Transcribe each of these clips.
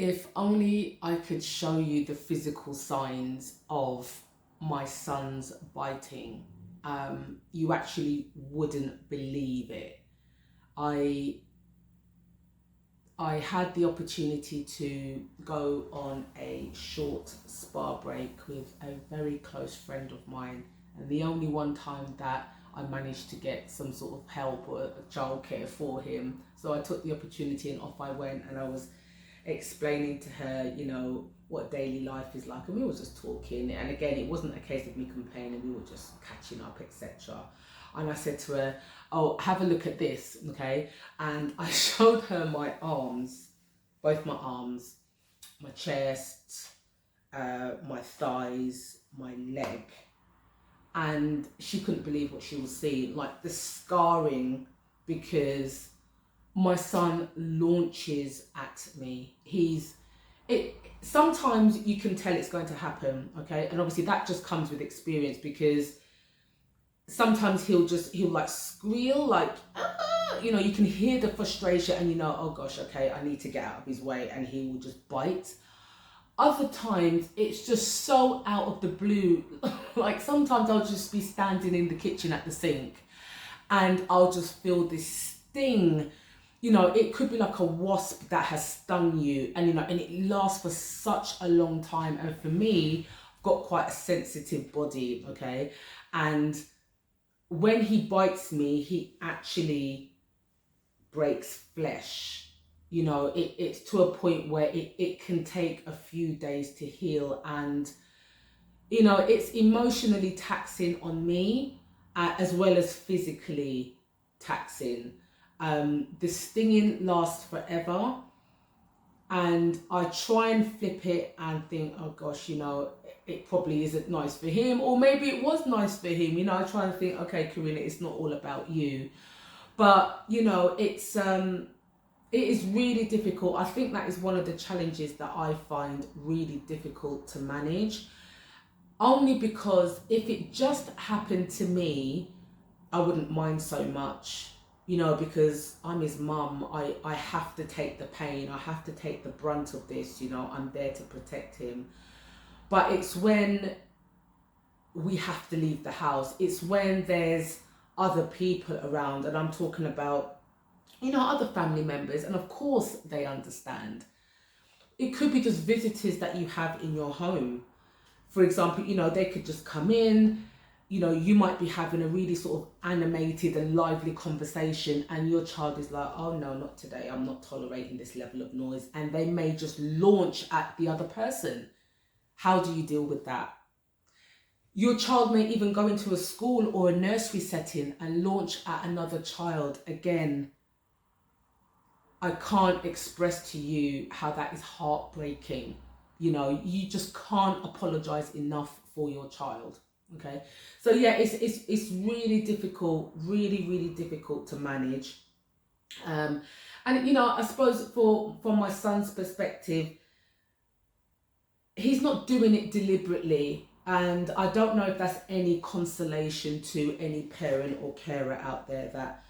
If only I could show you the physical signs of my son's biting, you actually wouldn't believe it. I I had the opportunity to go on a short spa break with a very close friend of mine, and the only one time that I managed to get some sort of help or childcare for him. So I took the opportunity and off I went, and I was explaining to her, what daily life is like, and we were just talking. And again, it wasn't a case of me complaining; we were just catching up, etc. And I said to her, "Oh, have a look at this, okay?" And I showed her my arms, both my arms, my chest, my thighs, my leg, and she couldn't believe what she was seeing, like the scarring, because my son launches at me. Sometimes you can tell it's going to happen, okay? And obviously that just comes with experience, because sometimes he'll like squeal, like, ah, you can hear the frustration, and oh gosh, okay, I need to get out of his way, and he will just bite. Other times it's just so out of the blue. Like sometimes I'll just be standing in the kitchen at the sink and I'll just feel this sting. It could be like a wasp that has stung you, and it lasts for such a long time. And for me, I've got quite a sensitive body, okay? And when he bites me, he actually breaks flesh. It's to a point where it can take a few days to heal. And, it's emotionally taxing on me, as well as physically taxing. The stinging lasts forever, and I try and flip it and think, oh gosh, it probably isn't nice for him, or maybe it was nice for him. I try and think, okay, Karina, it's not all about you. But it is really difficult. I think that is one of the challenges that I find really difficult to manage, only because if it just happened to me, I wouldn't mind so much. Because I'm his mum, I have to take the pain, I have to take the brunt of this, I'm there to protect him. But it's when we have to leave the house, it's when there's other people around, and I'm talking about, other family members, and of course they understand. It could be just visitors that you have in your home. For example, they could just come in. You might be having a really sort of animated and lively conversation, and your child is like, oh no, not today, I'm not tolerating this level of noise. And they may just launch at the other person. How do you deal with that? Your child may even go into a school or a nursery setting and launch at another child. Again, I can't express to you how that is heartbreaking. You just can't apologize enough for your child. Okay, so yeah, it's really difficult, really difficult to manage. And I suppose from my son's perspective, he's not doing it deliberately, and I don't know if that's any consolation to any parent or carer out there that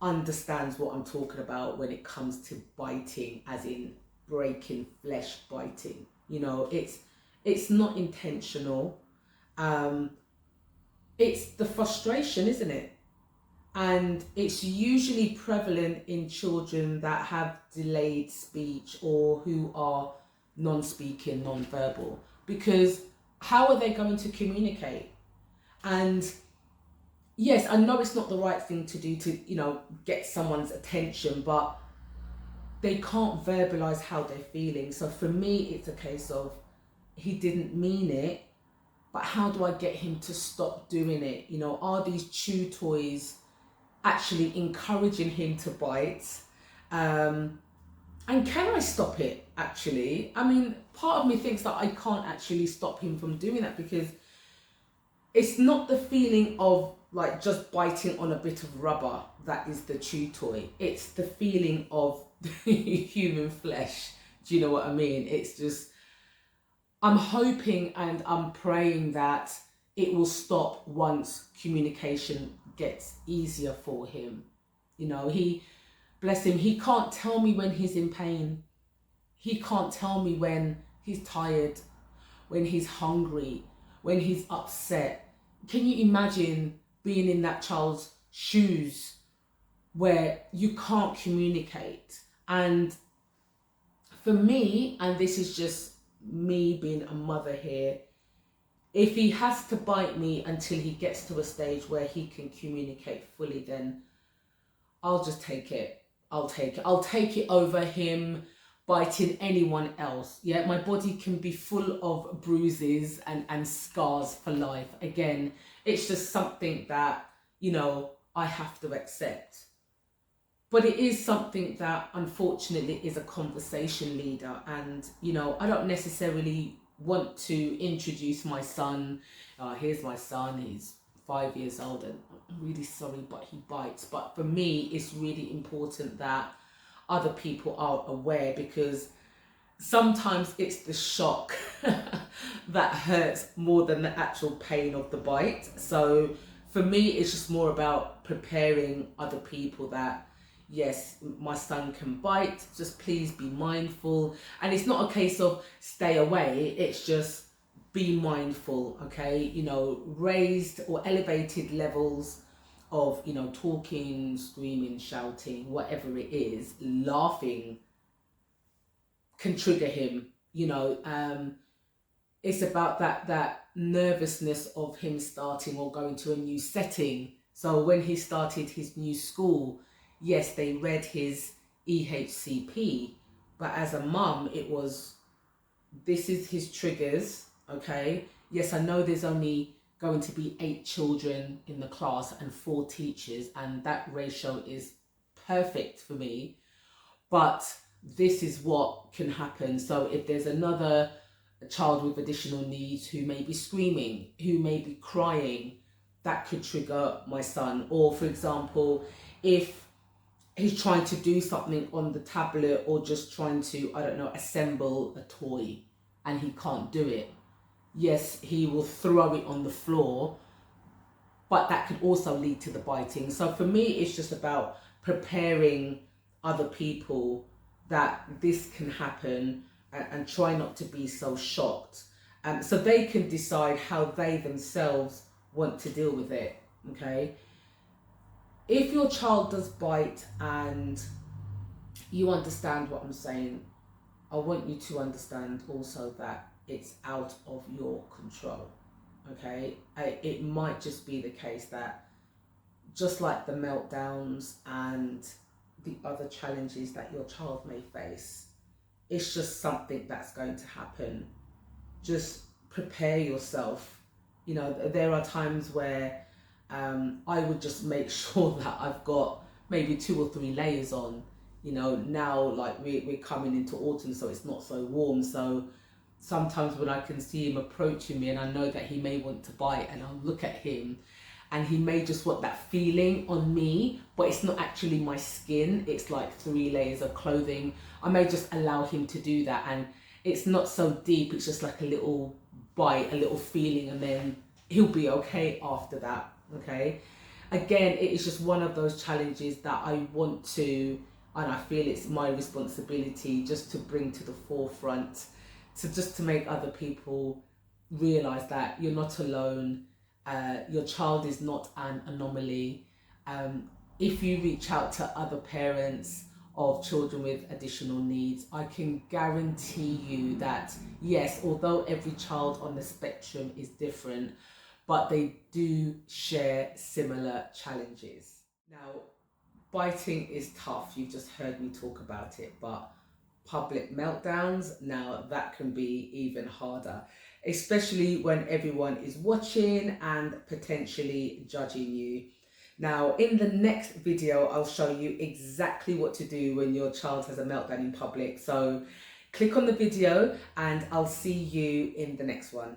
understands what I'm talking about when it comes to biting, as in breaking flesh biting. It's not intentional. It's the frustration, isn't it? And it's usually prevalent in children that have delayed speech or who are non-speaking, non-verbal, because how are they going to communicate? And yes, I know it's not the right thing to do to, get someone's attention, but they can't verbalize how they're feeling. So for me, it's a case of, he didn't mean it, but how do I get him to stop doing it? Are these chew toys actually encouraging him to bite? And can I stop it, actually? I mean, part of me thinks that I can't actually stop him from doing that, because it's not the feeling of like just biting on a bit of rubber that is the chew toy. It's the feeling of human flesh. Do you know what I mean? It's just, I'm hoping and I'm praying that it will stop once communication gets easier for him. Bless him, he can't tell me when he's in pain. he can't tell me when he's tired, when he's hungry, when he's upset. Can you imagine being in that child's shoes where you can't communicate? And for me, and this is just me being a mother here, if he has to bite me until he gets to a stage where he can communicate fully, then I'll just take it. I'll take it. I'll take it over him biting anyone else. Yeah, my body can be full of bruises and scars for life. Again, it's just something that, I have to accept. But it is something that unfortunately is a conversation leader. And, I don't necessarily want to introduce my son. Here's my son, he's 5 years old and I'm really sorry, but he bites. But for me, it's really important that other people are aware, because sometimes it's the shock that hurts more than the actual pain of the bite. So for me, it's just more about preparing other people that, yes, my son can bite, just please be mindful. And it's not a case of stay away, it's just be mindful, okay? Raised or elevated levels of, talking, screaming, shouting, whatever it is, laughing can trigger him. It's about that nervousness of him starting or going to a new setting. So when he started his new school, yes, they read his EHCP, but as a mum, it was, this is his triggers, okay? Yes, I know there's only going to be 8 children in the class and 4 teachers, and that ratio is perfect for me, but this is what can happen. So if there's another child with additional needs who may be screaming, who may be crying, that could trigger my son. Or for example, if he's trying to do something on the tablet or just trying to, assemble a toy and he can't do it, yes, he will throw it on the floor, but that could also lead to the biting. So for me, it's just about preparing other people that this can happen, and try not to be so shocked. So they can decide how they themselves want to deal with it, okay? If your child does bite and you understand what I'm saying, I want you to understand also that it's out of your control, okay? It might just be the case that, just like the meltdowns and the other challenges that your child may face, it's just something that's going to happen. Just prepare yourself. There are times where I would just make sure that I've got maybe 2 or 3 layers on. Now, like, we're coming into autumn, so it's not so warm. So sometimes when I can see him approaching me and I know that he may want to bite, and I'll look at him and he may just want that feeling on me, but it's not actually my skin, it's like 3 layers of clothing. I may just allow him to do that, and it's not so deep, it's just like a little bite, a little feeling, and then he'll be okay after that, okay? Again, it is just one of those challenges that I want to, and I feel it's my responsibility just to bring to the forefront, to make other people realize that you're not alone. Your child is not an anomaly. If you reach out to other parents of children with additional needs, I can guarantee you that, yes, although every child on the spectrum is different, but they do share similar challenges. Now, biting is tough. You've just heard me talk about it, but public meltdowns, now that can be even harder, especially when everyone is watching and potentially judging you. Now, in the next video, I'll show you exactly what to do when your child has a meltdown in public. So click on the video and I'll see you in the next one.